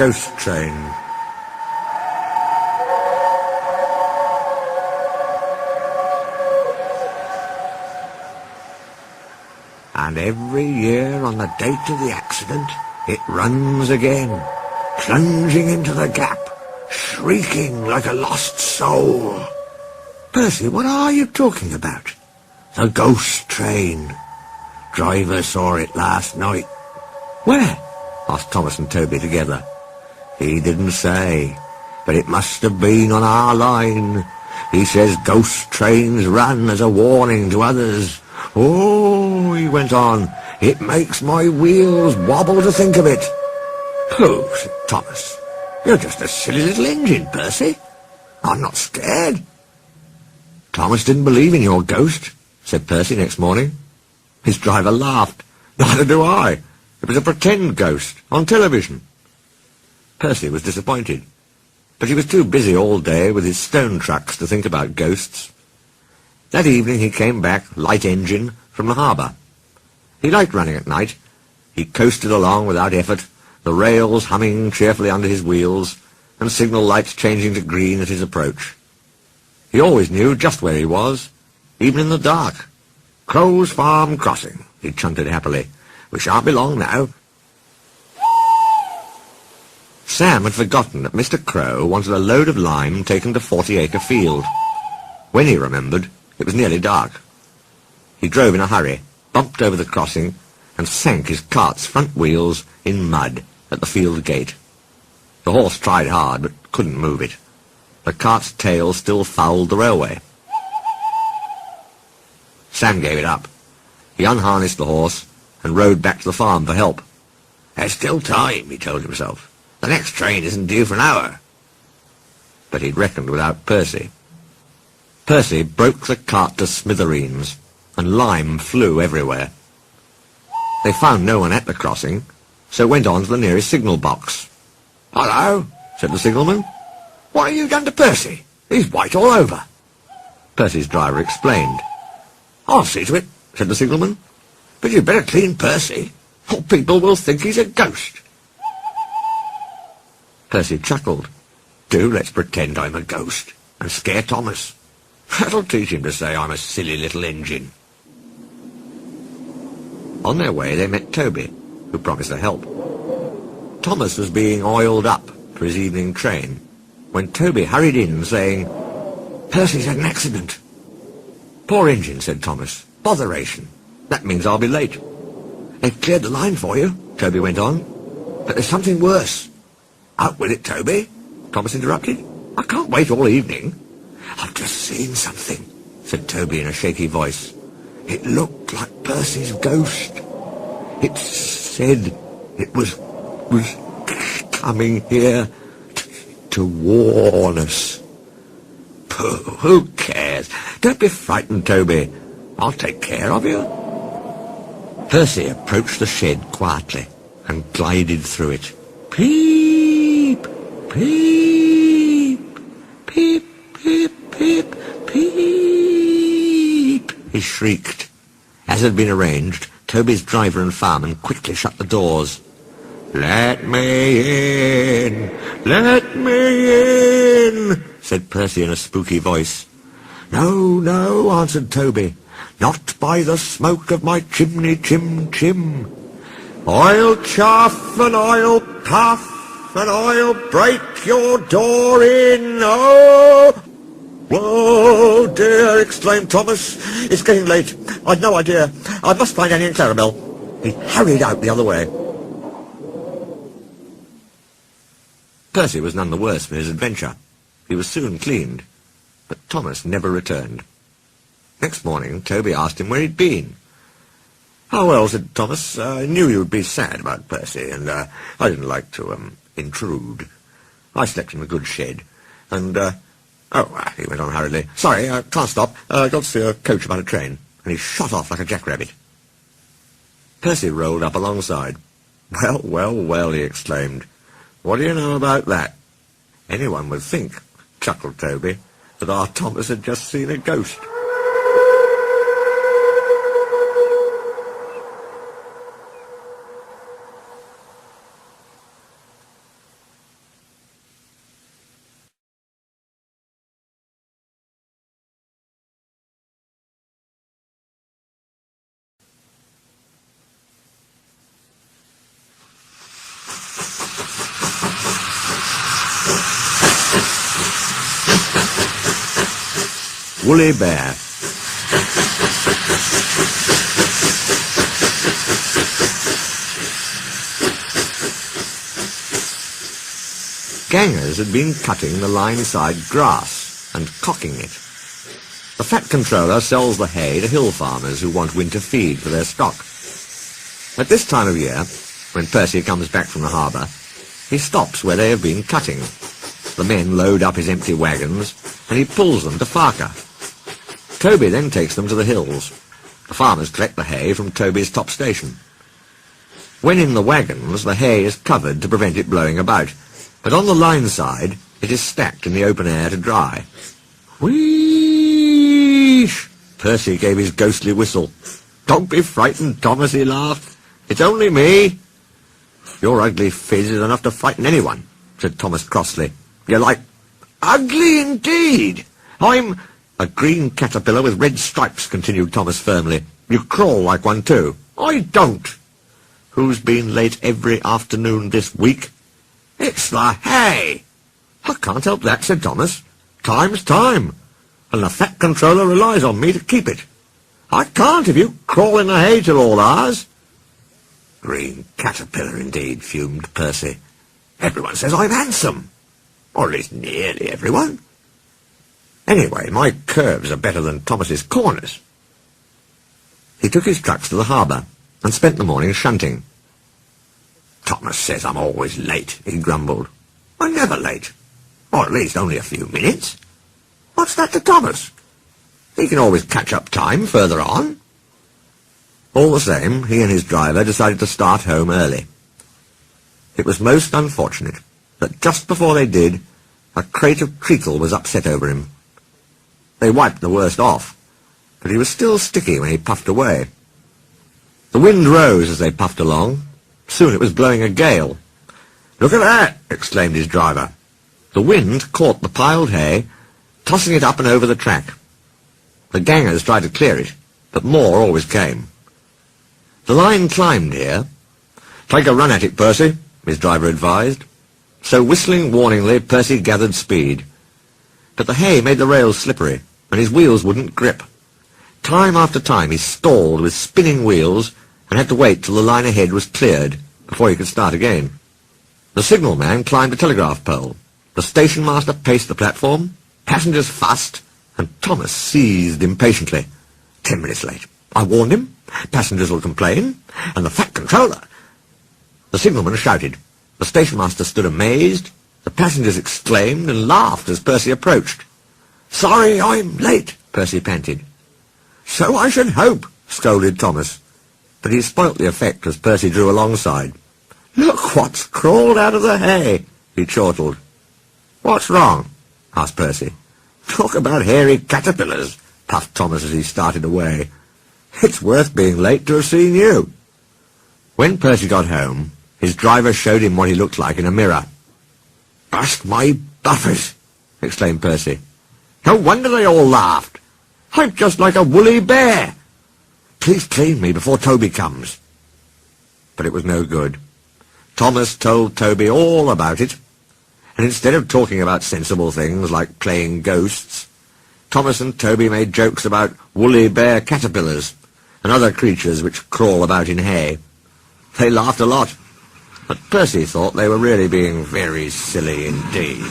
ghost train. And every year on the date of the accident, it runs again, plunging into the gap, shrieking like a lost soul. Percy, what are you talking about? The ghost train. Driver saw it last night. Where? Asked Thomas and Toby together. He didn't say, but it must have been on our line. He says ghost trains run as a warning to others. Oh, he went on, it makes my wheels wobble to think of it. Pooh, said Thomas. You're just a silly little engine, Percy. I'm not scared. Thomas didn't believe in your ghost, said Percy next morning. His driver laughed. Neither do I. It was a pretend ghost, on television. Percy was disappointed, but he was too busy all day with his stone trucks to think about ghosts. That evening he came back, light engine, from the harbour. He liked running at night. He coasted along without effort, the rails humming cheerfully under his wheels, and signal lights changing to green at his approach. He always knew just where he was, even in the dark. Crowe's Farm Crossing, he chanted happily. We shan't be long now. Sam had forgotten that Mr. Crowe wanted a load of lime taken to 40-acre field. When he remembered, it was nearly dark. He drove in a hurry, bumped over the crossing, and sank his cart's front wheels in mud at the field gate. The horse tried hard, but couldn't move it. The cart's tail still fouled the railway. Sam gave it up. He unharnessed the horse and rode back to the farm for help. There's still time, he told himself. The next train isn't due for an hour. But he'd reckoned without Percy. Percy broke the cart to smithereens, and lime flew everywhere. They found no one at the crossing, so went on to the nearest signal box. Hello, said the signalman. What have you done to Percy? He's white all over. Percy's driver explained. I'll see to it, said the signalman. But you'd better clean Percy, or people will think he's a ghost. Percy chuckled. Do let's pretend I'm a ghost, and scare Thomas. That'll teach him to say I'm a silly little engine. On their way they met Toby, who promised to help. Thomas was being oiled up for his evening train, when Toby hurried in, saying, Percy's had an accident. Poor engine, said Thomas. Botheration. That means I'll be late. They've cleared the line for you, Toby went on. But there's something worse. Out with it, Toby, Thomas interrupted. I can't wait all evening. I've just seen something, said Toby in a shaky voice. It looked like Percy's ghost. It said it was coming here to warn us. Pooh, who cares? Don't be frightened, Toby. I'll take care of you. Percy approached the shed quietly and glided through it. Peep, peep, peep, peep, peep, peep, he shrieked. As had been arranged, Toby's driver and fireman quickly shut the doors. Let me in! Let me in! Said Percy in a spooky voice. No, no, answered Toby. Not by the smoke of my chimney, chim. I'll chaff and I'll puff and I'll break your door in. Oh! Whoa, dear, exclaimed Thomas. It's getting late. I'd no idea. I must find Annie and Clarabel. He hurried out the other way. Percy was none the worse for his adventure. He was soon cleaned, but Thomas never returned. Next morning, Toby asked him where he'd been. Oh, well, said Thomas, I knew you would be sad about Percy, and I didn't like to, intrude. I slept in a good shed, and, he went on hurriedly. Sorry, I can't stop. I got to see a coach about a train, and he shot off like a jackrabbit. Percy rolled up alongside. Well, well, well, he exclaimed. What do you know about that? Anyone would think, chuckled Toby, that our Thomas had just seen a ghost. Woolly Bear. Gangers had been cutting the line-side grass and cocking it. The fat controller sells the hay to hill farmers who want winter feed for their stock. At this time of year, when Percy comes back from the harbour, he stops where they have been cutting. The men load up his empty wagons, and he pulls them to Farker. Toby then takes them to the hills. The farmers collect the hay from Toby's top station. When in the wagons, the hay is covered to prevent it blowing about, but on the line side, it is stacked in the open air to dry. Wheesh! Percy gave his ghostly whistle. Don't be frightened, Thomas, he laughed. It's only me. Your ugly phiz is enough to frighten anyone, said Thomas crossly. You're like, ugly indeed. I'm a green caterpillar with red stripes, continued Thomas firmly. You crawl like one too. I don't. Who's been late every afternoon this week? It's the hay. I can't help that, said Thomas. Time's time, and the fat controller relies on me to keep it. I can't if you crawl in the hay till all ours. Green caterpillar indeed, fumed Percy. Everyone says I'm handsome. Or at least nearly everyone. Anyway, my curves are better than Thomas's corners. He took his trucks to the harbour and spent the morning shunting. Thomas says I'm always late, he grumbled. I'm never late. Or at least only a few minutes. What's that to Thomas? He can always catch up time further on. All the same, he and his driver decided to start home early. It was most unfortunate that just before they did, a crate of treacle was upset over him. They wiped the worst off, but he was still sticky when he puffed away. The wind rose as they puffed along. Soon it was blowing a gale. Look at that, exclaimed his driver. The wind caught the piled hay, tossing it up and over the track. The gangers tried to clear it, but more always came. The line climbed here. Take a run at it, Percy, his driver advised. So whistling warningly, Percy gathered speed. But the hay made the rails slippery, and his wheels wouldn't grip. Time after time he stalled with spinning wheels and had to wait till the line ahead was cleared before he could start again. The signalman climbed a telegraph pole. The station master paced the platform, passengers fussed, and Thomas seethed impatiently. 10 minutes late. I warned him. Passengers will complain. And the fat controller. The signalman shouted. The station master stood amazed. The passengers exclaimed and laughed as Percy approached. Sorry, I'm late, Percy panted. So I should hope, scolded Thomas. But he spoilt the effect as Percy drew alongside. Look what's crawled out of the hay, he chortled. What's wrong? Asked Percy. Talk about hairy caterpillars, puffed Thomas as he started away. It's worth being late to have seen you. When Percy got home, his driver showed him what he looked like in a mirror. Bust my buffers, exclaimed Percy. No wonder they all laughed. I'm just like a woolly bear. Please clean me before Toby comes. But it was no good. Thomas told Toby all about it, and instead of talking about sensible things like playing ghosts, Thomas and Toby made jokes about woolly bear caterpillars and other creatures which crawl about in hay. They laughed a lot, but Percy thought they were really being very silly indeed.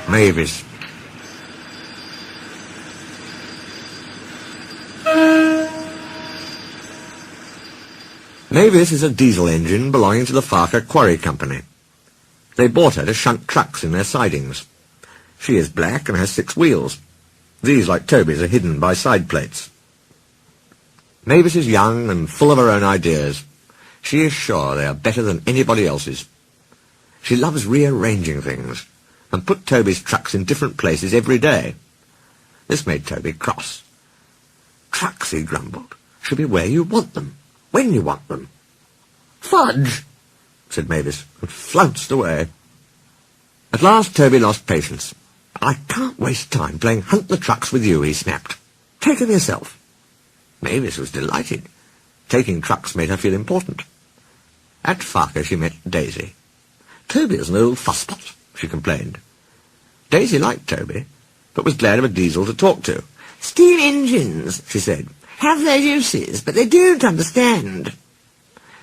Mavis. Mavis is a diesel engine belonging to the Farker Quarry Company. They bought her to shunt trucks in their sidings. She is black and has 6 wheels. These, like Toby's, are hidden by side plates. Mavis is young and full of her own ideas. She is sure they are better than anybody else's. She loves rearranging things and put Toby's trucks in different places every day. This made Toby cross. "Trucks," he grumbled, "should be where you want them, when you want them." "Fudge!" said Mavis, and flounced away. At last Toby lost patience. "I can't waste time playing hunt the trucks with you," he snapped. "Take them yourself." Mavis was delighted. Taking trucks made her feel important. At Farker she met Daisy. "Toby is an old fusspot," she complained. Daisy liked Toby, but was glad of a diesel to talk to. "Steam engines," she said, "have their uses, but they don't understand."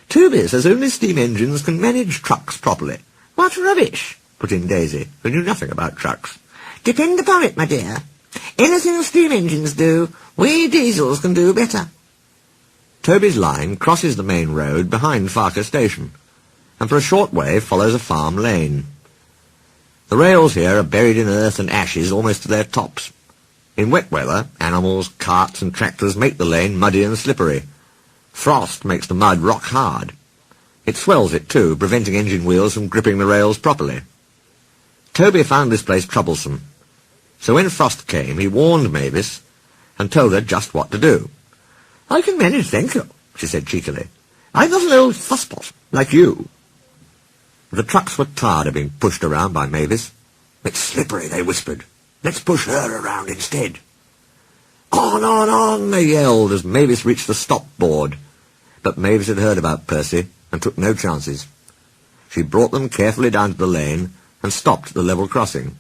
"Toby says only steam engines can manage trucks properly." "What rubbish," put in Daisy, who knew nothing about trucks. "Depend upon it, my dear. Anything steam engines do, we diesels can do better." Toby's line crosses the main road behind Farker Station, and for a short way follows a farm lane. The rails here are buried in earth and ashes almost to their tops. In wet weather, animals, carts and tractors make the lane muddy and slippery. Frost makes the mud rock hard. It swells it too, preventing engine wheels from gripping the rails properly. Toby found this place troublesome, so when frost came he warned Mavis and told her just what to do. "I can manage, thank you," she said cheekily. "I'm not an old fusspot like you." The trucks were tired of being pushed around by Mavis. "It's slippery," they whispered. "Let's push her around instead." On, they yelled as Mavis reached the stop board. But Mavis had heard about Percy and took no chances. She brought them carefully down to the lane and stopped at the level crossing.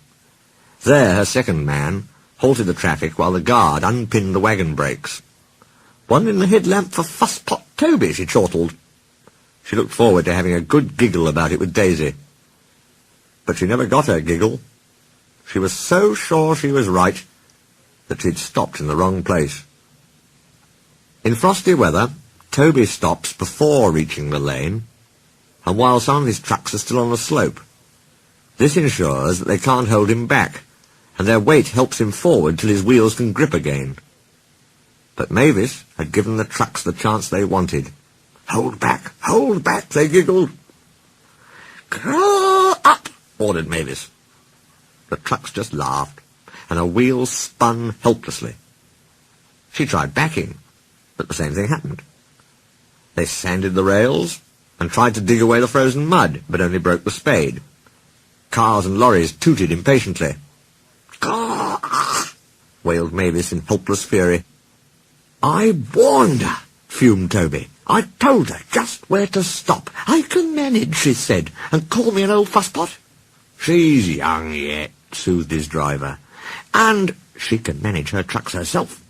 There her second man halted the traffic while the guard unpinned the wagon brakes. "One in the headlamp for fusspot Toby," she chortled. She looked forward to having a good giggle about it with Daisy. But she never got her giggle. She was so sure she was right that she'd stopped in the wrong place. In frosty weather, Toby stops before reaching the lane, and while some of his trucks are still on the slope. This ensures that they can't hold him back, and their weight helps him forward till his wheels can grip again. But Mavis had given the trucks the chance they wanted. Hold back, they giggled. "Grow up," ordered Mavis. The trucks just laughed, and her wheels spun helplessly. She tried backing, but the same thing happened. They sanded the rails and tried to dig away the frozen mud, but only broke the spade. Cars and lorries tooted impatiently. "Gah!" wailed Mavis in helpless fury. "I warned her," fumed Toby. "I told her just where to stop. I can manage," she said, "and call me an old fusspot." "She's young yet," soothed his driver. "And she can manage her trucks herself."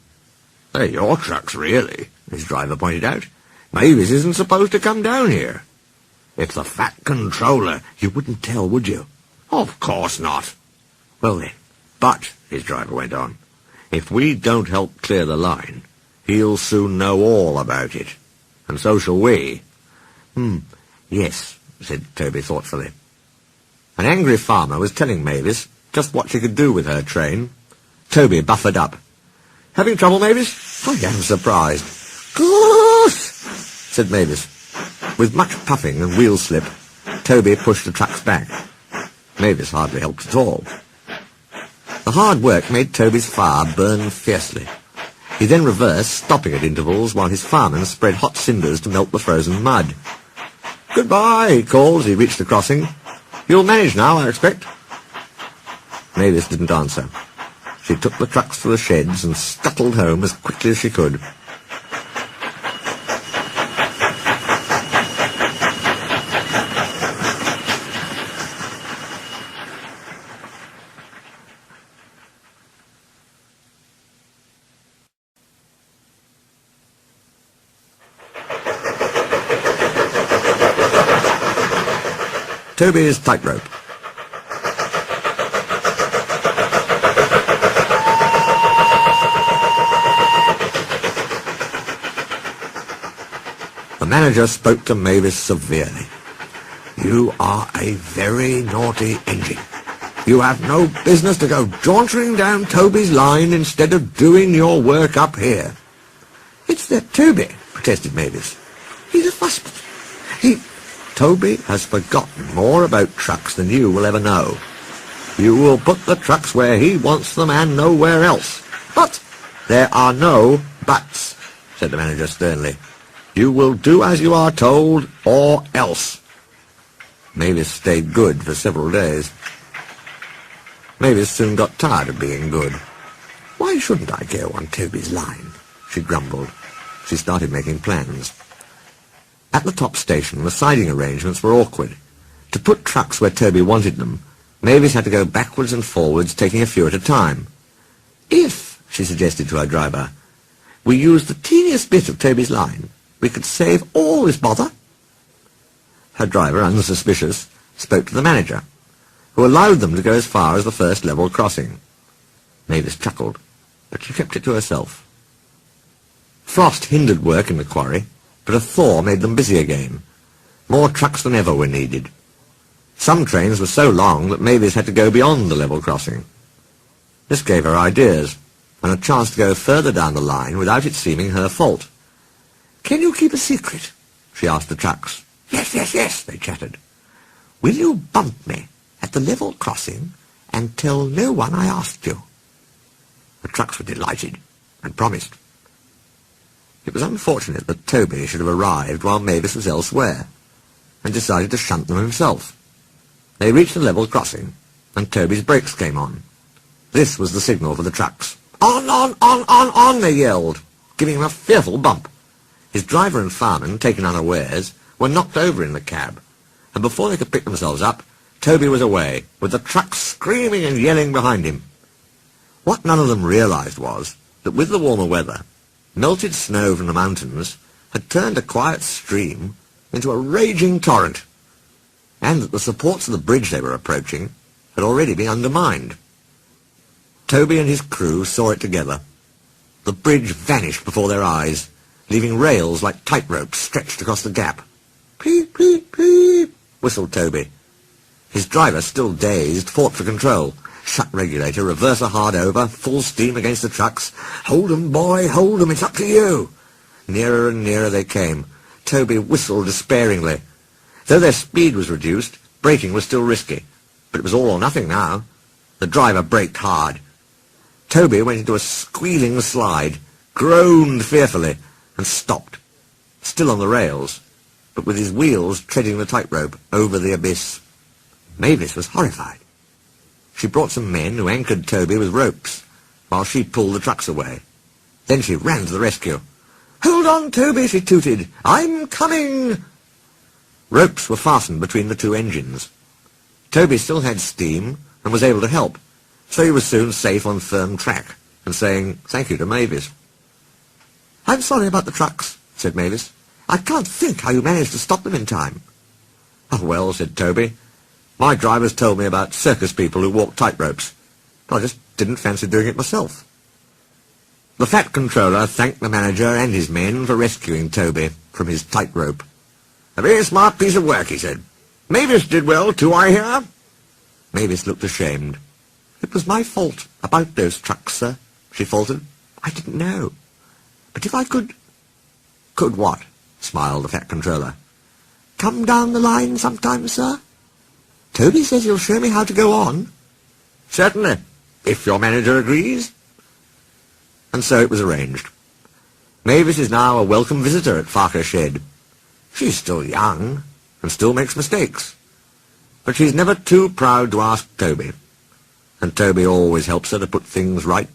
"They're your trucks, really," his driver pointed out. "Mavis isn't supposed to come down here." "If the fat controller—" "You wouldn't tell, would you?" "Of course not." "Well then, but," his driver went on, "if we don't help clear the line, he'll soon know all about it. And so shall we." Yes," said Toby thoughtfully. An angry farmer was telling Mavis just what she could do with her train. Toby buffered up. "Having trouble, Mavis?" "I am surprised." "Goose!" said Mavis. With much puffing and wheel slip, Toby pushed the trucks back. Mavis hardly helped at all. The hard work made Toby's fire burn fiercely. He then reversed, stopping at intervals while his firemen spread hot cinders to melt the frozen mud. "Goodbye," he called as he reached the crossing. "You'll manage now, I expect." Mavis didn't answer. She took the trucks to the sheds and scuttled home as quickly as she could. Toby's tightrope. The manager spoke to Mavis severely. "You are a very naughty engine. You have no business to go jauntering down Toby's line instead of doing your work up here." "It's that Toby," protested Mavis. "He's a fusspot. Toby has forgotten more about trucks than you will ever know. You will put the trucks where he wants them and nowhere else. "There are no buts," said the manager sternly. "You will do as you are told, or else." Mavis stayed good for several days. Mavis soon got tired of being good. "Why shouldn't I go on Toby's line?" she grumbled. She started making plans. At the top station, the siding arrangements were awkward. To put trucks where Toby wanted them, Mavis had to go backwards and forwards, taking a few at a time. "If," she suggested to her driver, "we used the teeniest bit of Toby's line, we could save all this bother." Her driver, unsuspicious, spoke to the manager, who allowed them to go as far as the first level crossing. Mavis chuckled, but she kept it to herself. Frost hindered work in the quarry, but a thaw made them busy again. More trucks than ever were needed. Some trains were so long that Mavis had to go beyond the level crossing. This gave her ideas, and a chance to go further down the line without it seeming her fault. "Can you keep a secret?" she asked the trucks. "Yes, yes, yes," they chattered. "Will you bump me at the level crossing and tell no one I asked you?" The trucks were delighted, and promised. It was unfortunate that Toby should have arrived while Mavis was elsewhere, and decided to shunt them himself. They reached the level crossing, and Toby's brakes came on. This was the signal for the trucks. "On, on," they yelled, giving him a fearful bump. His driver and fireman, taken unawares, were knocked over in the cab, and before they could pick themselves up, Toby was away, with the trucks screaming and yelling behind him. What none of them realized was that with the warmer weather, melted snow from the mountains had turned a quiet stream into a raging torrent, and that the supports of the bridge they were approaching had already been undermined. Toby and his crew saw it together. The bridge vanished before their eyes, leaving rails like tight ropes stretched across the gap. "Peep, peep, peep," whistled Toby. His driver, still dazed, fought for control. Shut regulator, reverser hard over, full steam against the trucks. "Hold 'em, boy, hold 'em, it's up to you." Nearer and nearer they came. Toby whistled despairingly. Though their speed was reduced, braking was still risky, but it was all or nothing now. The driver braked hard. Toby went into a squealing slide, groaned fearfully, and stopped, still on the rails, but with his wheels treading the tightrope over the abyss. Mavis was horrified. She brought some men who anchored Toby with ropes, while she pulled the trucks away. Then she ran to the rescue. "Hold on, Toby," she tooted. "I'm coming." Ropes were fastened between the two engines. Toby still had steam and was able to help, so he was soon safe on firm track, and saying thank you to Mavis. "I'm sorry about the trucks," said Mavis. "I can't think how you managed to stop them in time." "Oh, well," said Toby, "my drivers told me about circus people who walk tightropes, but I just didn't fancy doing it myself." The fat controller thanked the manager and his men for rescuing Toby from his tightrope. "A very smart piece of work," he said. "Mavis did well, too, I hear." Mavis looked ashamed. "It was my fault about those trucks, sir," she faltered. "I didn't know. But if I could—" "Could what?" smiled the fat controller. "Come down the line sometime, sir. Toby says he'll show me how to go on." "Certainly, if your manager agrees." And so it was arranged. Mavis is now a welcome visitor at Farker Shed. She's still young, and still makes mistakes, but she's never too proud to ask Toby, and Toby always helps her to put things right.